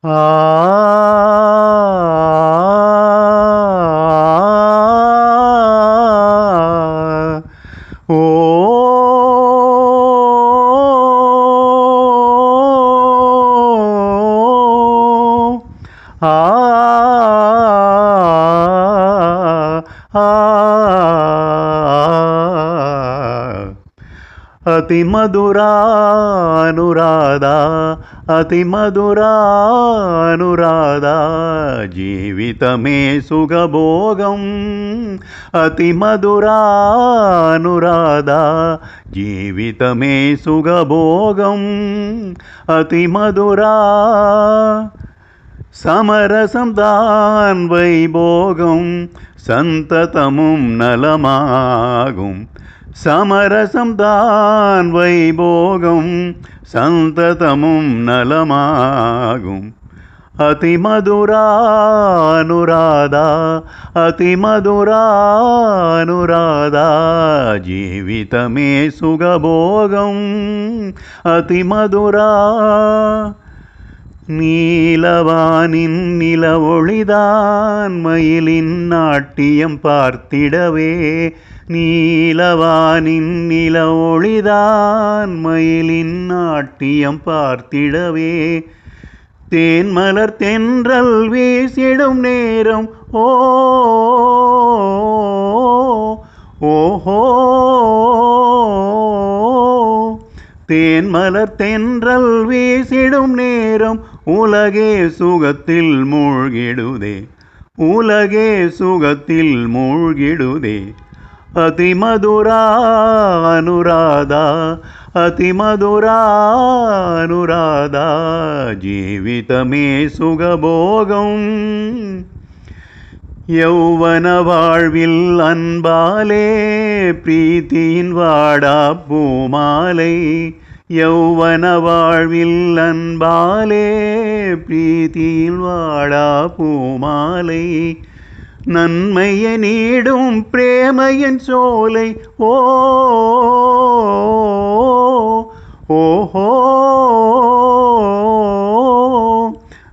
आ ओ అతి మధురానురాధ అతి మధురానురాధ జీవితమే సుఖభోగం అతి మధురానురాధ జీవితమే సుఖభోగం అతి మధురా சமரசம் தான் வைபோகம் சந்ததமும் நலமாகும் சமரசம் தான் வைபோகம் சந்ததமும் நலமாகும் அதிமதுரானுராதா அதிமதுரானுராதா ஜீவிதமே சுகபோகம் அதிமதுரா நீலவானின் நிலவொளிதான் மயிலின் நாட்டியம் பார்த்திடவே நீலவானின் நிலவொளிதான் மயிலின் நாட்டியம் பார்த்திடவே தேன்மலர் தென்றல் வீசிடும் நேரம் ஓஹோ தேன்மலர் தென்றல் வீசிடும் நேரம் உலகே சுகத்தில் மூழ்கிடுதே உலகே சுகத்தில் மூழ்கிடுதே அதிமதுரானுராதா அதிமதுரானுராதா ஜீவிதமே சுகபோகம் யௌவன வாழ்வில் அன்பாலே பிரீத்தியின் வாடா பூமாலை யௌவன வாழ்வில் அன்பாலே பிரீத்தியின் வாடா பூமாலை நன்மையை நீடும் பிரேமையின் சோலை ஓஹோ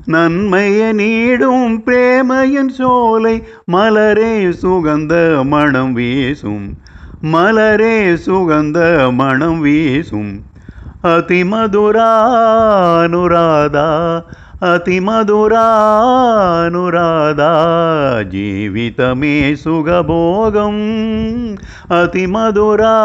நன்மையை நீடும் பிரேமையின் சோலை மலரே சுகந்த மணம் வீசும் மலரே சுகந்த மணம் வீசும் அதிமதுரானுராதா அதிமதுரானுராதா ஜீவிதமே சுகபோகம் அதிமதுரா